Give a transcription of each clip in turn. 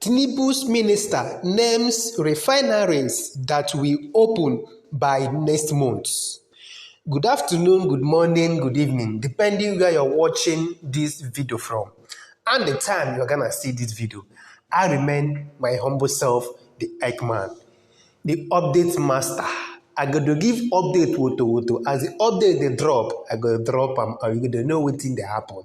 Tinubu's minister names refineries that will open by next month. Good afternoon, good morning, good evening, depending where you're watching this video from and the time you're gonna see this video. I remain my humble self, the Eggman, the update master. I got to give update woto. As the update they drop, I got to drop them and you got to know what thing they happen.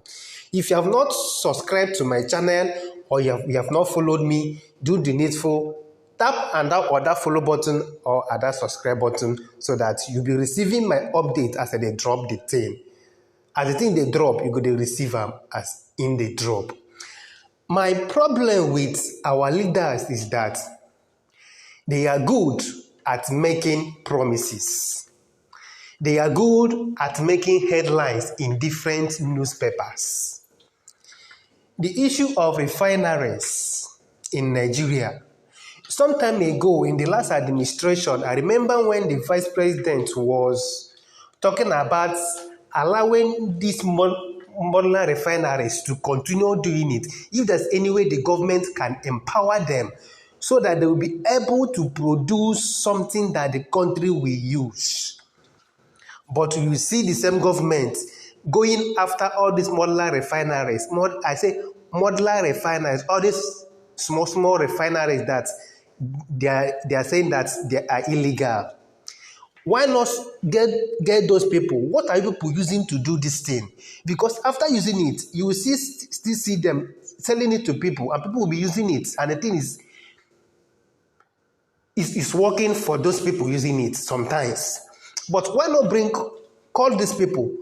If you have not subscribed to my channel or you have not followed me, do the needful. Tap on that or that follow button or at that subscribe button so that you'll be receiving my update as they drop the thing. As the thing they drop, you got to receive them as in the drop. My problem with our leaders is that they are good at making promises. They are good at making headlines in different newspapers. The issue of refineries in Nigeria. Some time ago, in the last administration, I remember when the vice president was talking about allowing these modular refineries to continue doing it. If there's any way the government can empower them so that they will be able to produce something that the country will use. But you see the same government going after all these modular refineries. I say modular refineries, all these small refineries that they are saying that they are illegal. Why not get those people? What are people using to do this thing? Because after using it, you will still see them selling it to people, and people will be using it, and the thing is working for those people using it sometimes. But why not call these people,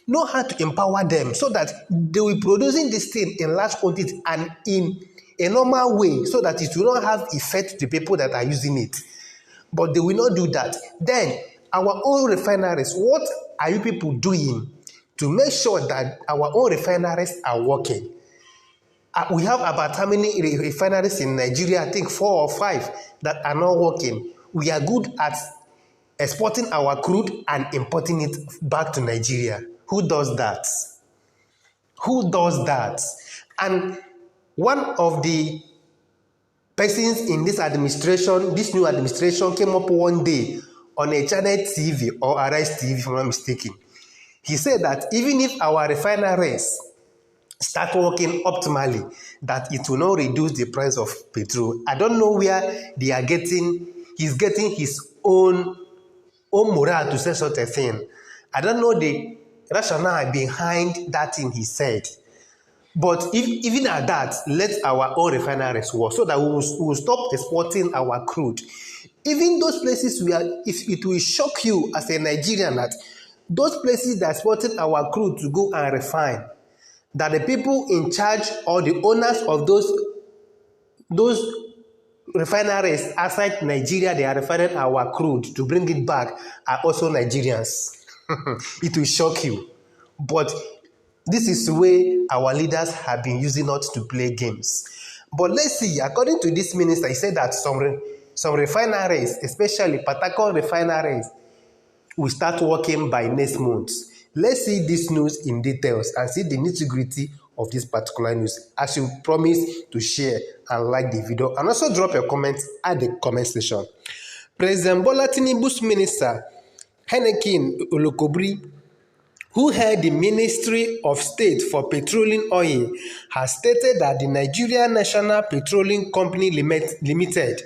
know how to empower them so that they will be producing this thing in large quantity and in a normal way so that it will not have effect to people that are using it. But they will not do that. Then, our own refineries, what are you people doing to make sure that our own refineries are working? We have about how many refineries in Nigeria? I think 4 or 5 that are not working. We are good at exporting our crude and importing it back to Nigeria. Who does that? Who does that? And one of the persons in this administration, this new administration, came up one day on a channel TV or Arise TV, if I'm not mistaken. He said that even if our refineries start working optimally, that it will not reduce the price of petrol. I don't know where they are he's getting his own morale to say such a thing. I don't know the rationale behind that thing he said. But even at that, let our own refineries work so that we will stop exporting our crude. Even those places if it will shock you as a Nigerian that those places that are exporting our crude to go and refine, that the people in charge or the owners of those refineries outside Nigeria, they are refining our crude to bring it back, are also Nigerians. It will shock you. But this is the way our leaders have been using us to play games. But let's see, according to this minister, he said that some refineries, especially Patakon refineries, will start working by next month. Let's see this news in details and see the nitty-gritty of this particular news. As you promise to share and like the video, and also drop your comments at the comment section. President Bola Tinubu's minister, Heineken Olokobri, who held the Ministry of State for Petroleum Oil, has stated that the Nigerian National Petroleum Company Limited,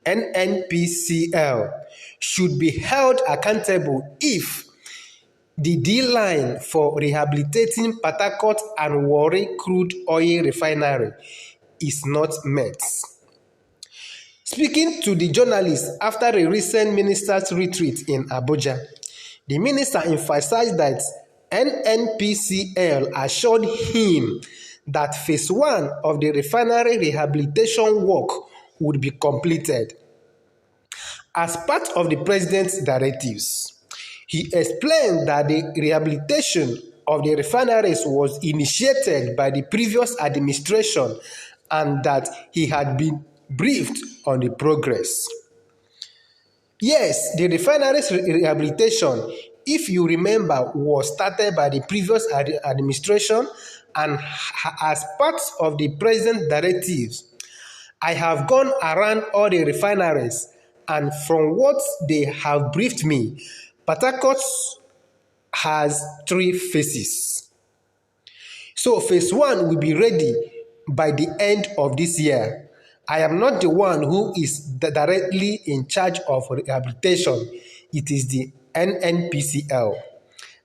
NNPCL, should be held accountable if the deadline for rehabilitating Port Harcourt and Warri crude oil refinery is not met. Speaking to the journalists after a recent minister's retreat in Abuja, the minister emphasized that NNPCL assured him that phase 1 of the refinery rehabilitation work would be completed as part of the president's directives. He explained that the rehabilitation of the refineries was initiated by the previous administration and that he had been briefed on the progress. Yes, the refineries rehabilitation, if you remember, was started by the previous administration and as part of the president's directives. I have gone around all the refineries, and from what they have briefed me, Port Harcourt has 3 phases. So phase 1 will be ready by the end of this year. I am not the one who is directly in charge of rehabilitation. It is the NNPCL.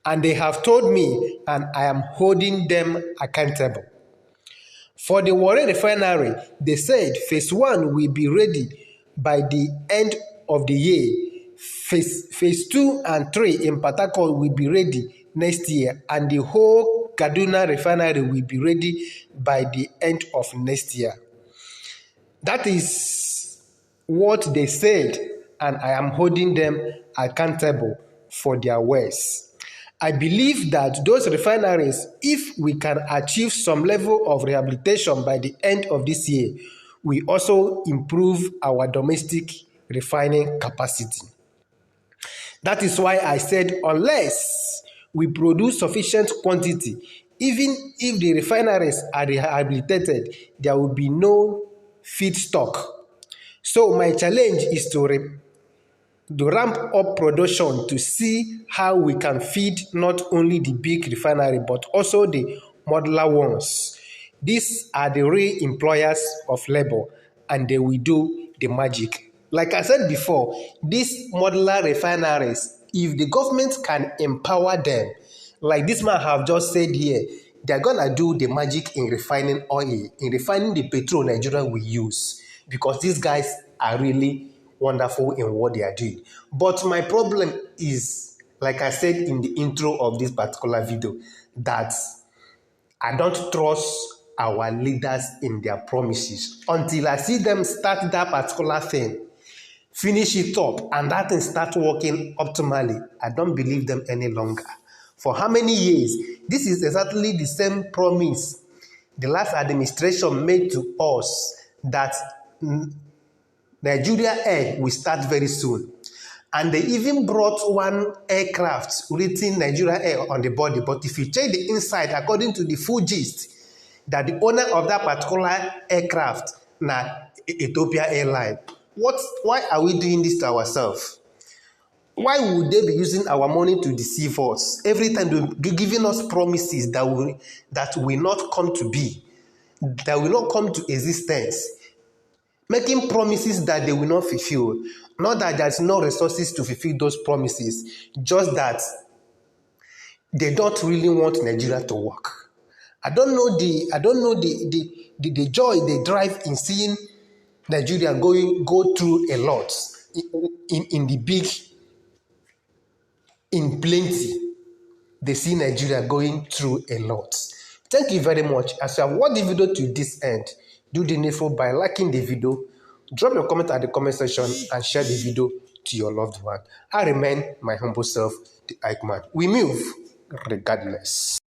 And they have told me, and I am holding them accountable. For the Warren Refinery, they said phase 1 will be ready by the end of the year. Phase 2 and 3 in Port Harcourt will be ready next year, and the whole Kaduna Refinery will be ready by the end of next year. That is what they said, and I am holding them accountable for their words. I believe that those refineries, if we can achieve some level of rehabilitation by the end of this year, we also improve our domestic refining capacity. That is why I said unless we produce sufficient quantity, even if the refineries are rehabilitated, there will be no feedstock. So my challenge is to ramp up production to see how we can feed not only the big refinery but also the modular ones. These are the real employers of labor, and they will do the magic. Like I said before, these modular refineries, if the government can empower them, like this man have just said here, they're gonna do the magic in refining oil, in refining the petrol Nigeria will use, because these guys are really wonderful in what they are doing. But my problem is, like I said in the intro of this particular video, that I don't trust our leaders in their promises until I see them start that particular thing, finish it up, and that thing start working optimally. I don't believe them any longer. For how many years? This is exactly the same promise the last administration made to us, that Nigeria Air will start very soon. And they even brought one aircraft written Nigeria Air on the body. But if you check the inside, according to the full gist, that the owner of that particular aircraft, Ethiopia Airline. Why are we doing this to ourselves? Why would they be using our money to deceive us? Every time they're giving us promises that will not come to be, that will not come to existence. Making promises that they will not fulfill. Not that there's no resources to fulfill those promises, just that they don't really want Nigeria to work. I don't know the joy they drive in seeing Nigeria go through a lot in the big, in plenty. They see Nigeria going through a lot. Thank you very much. As you have watched the video to this end, do the needful by liking the video, drop your comment at the comment section, and share the video to your loved one. I remain my humble self, the Ike Man. We move regardless.